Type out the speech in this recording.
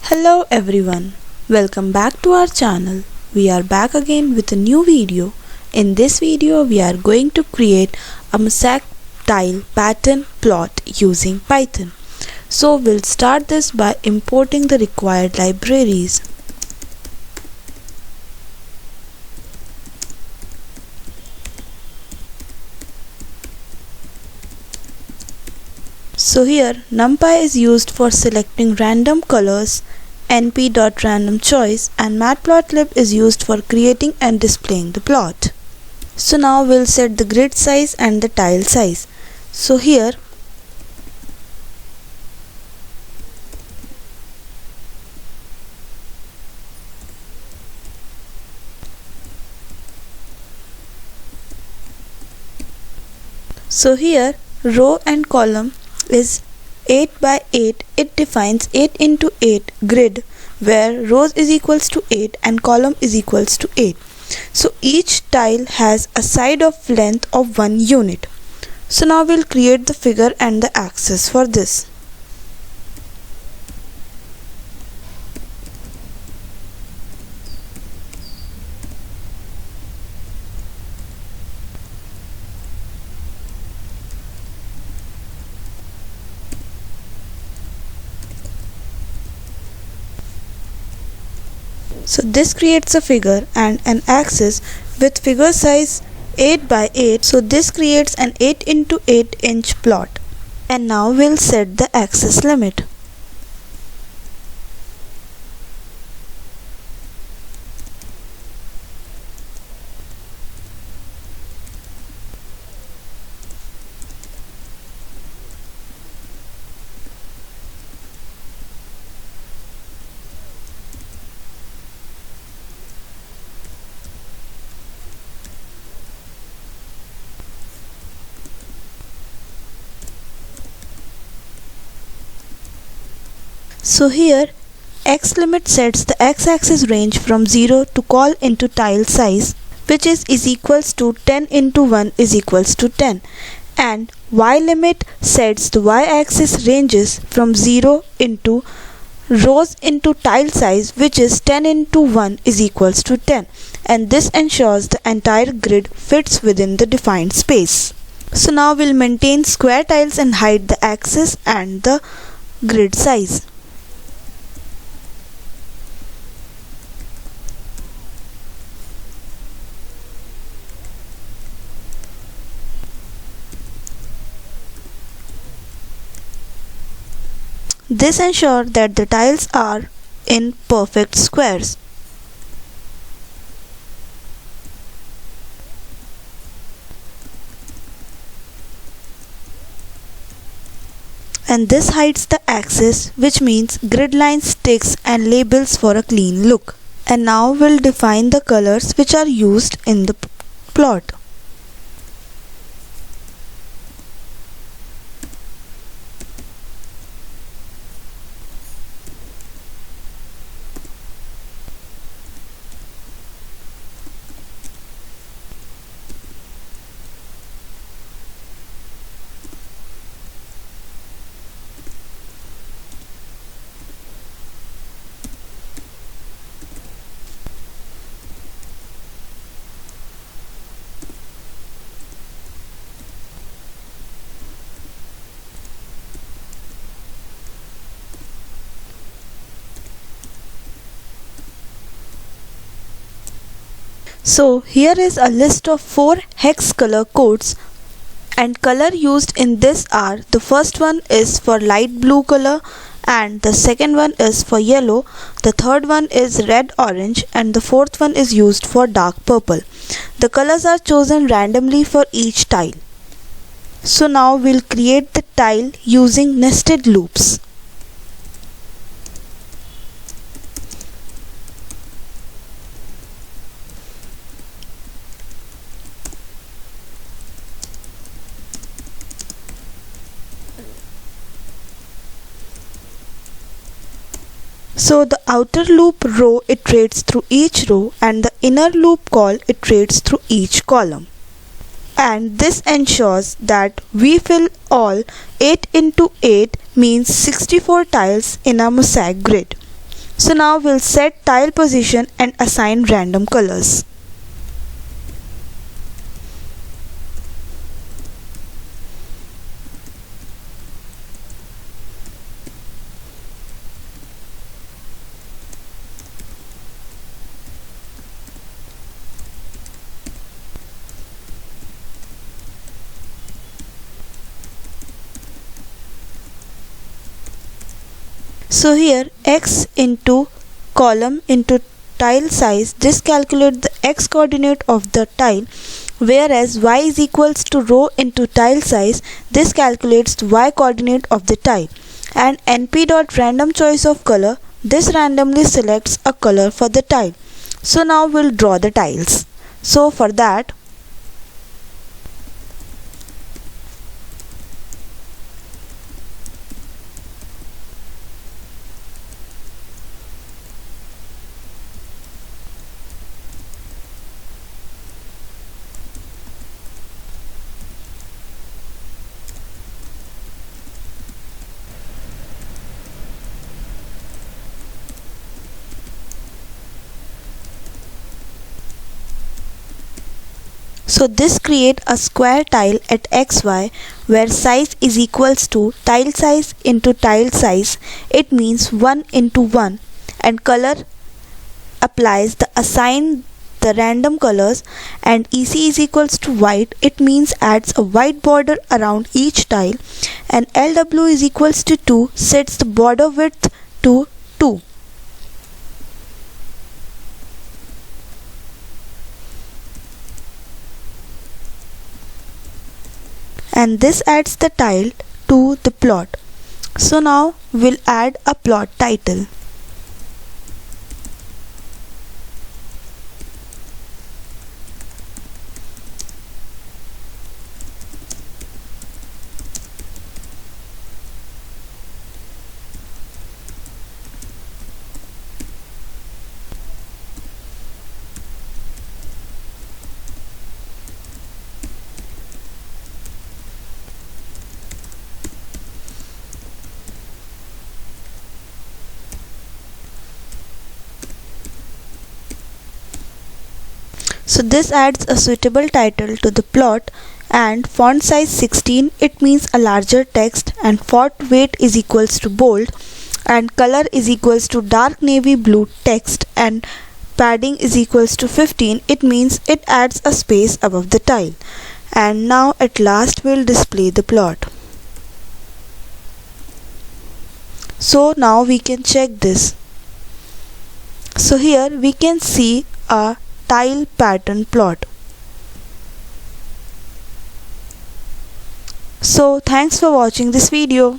Hello everyone, welcome back to our channel. We are back again with a new video. In this video we are going to create a mosaic tile pattern plot using Python. So we'll start this by importing the required libraries. So here NumPy is used for selecting random colors, np.randomChoice, and matplotlib is used for creating and displaying the plot. So now we'll set the grid size and the tile size. So here row and column is 8 by 8. It defines 8 into 8 grid where rows is equals to 8 and column is equals to 8. So each tile has a side of length of 1 unit. So now we'll create the figure and the axis for this. So this creates a figure and an axis with figure size 8 by 8. So this creates an 8 into 8 inch plot. And now we'll set the axis limit. So here x limit sets the x-axis range from 0 to call into tile size, which is equals to 10 into 1 is equals to 10, and y limit sets the y-axis ranges from 0 into rows into tile size, which is 10 into 1 is equals to 10, and this ensures the entire grid fits within the defined space. So now we'll maintain square tiles and hide the axis and the grid size. This ensures that the tiles are in perfect squares. And this hides the axis, which means grid lines, ticks and labels for a clean look. And now we'll define the colors which are used in the plot. So here is a list of 4 hex color codes, and color used in this are: the first one is for light blue color, and the second one is for yellow, the third one is red orange, and the fourth one is used for dark purple. The colors are chosen randomly for each tile. So now we'll create the tile using nested loops. So the outer loop row iterates through each row and the inner loop call iterates through each column. And this ensures that we fill all 8 into 8 means 64 tiles in a mosaic grid. So now we'll set tile position and assign random colors. So here x into column into tile size, this calculates the x coordinate of the tile, whereas y is equals to row into tile size, this calculates the y coordinate of the tile. And np dot random choice of color, this randomly selects a color for the tile. So now we'll draw the tiles. So for that, so this create a square tile at xy where size is equals to tile size into tile size. It means 1 into 1, and color applies the assign the random colors, and EC is equals to white. It means adds a white border around each tile, and LW is equals to 2, sets the border width to 2. And this adds the tile to the plot. So now we'll add a plot title. So this adds a suitable title to the plot, and font size 16, it means a larger text, and font weight is equals to bold, and color is equals to dark navy blue text, and padding is equals to 15. It means it adds a space above the tile. And now at last we'll display the plot. So now we can check this. So here we can see a tile pattern plot. So thanks for watching this video.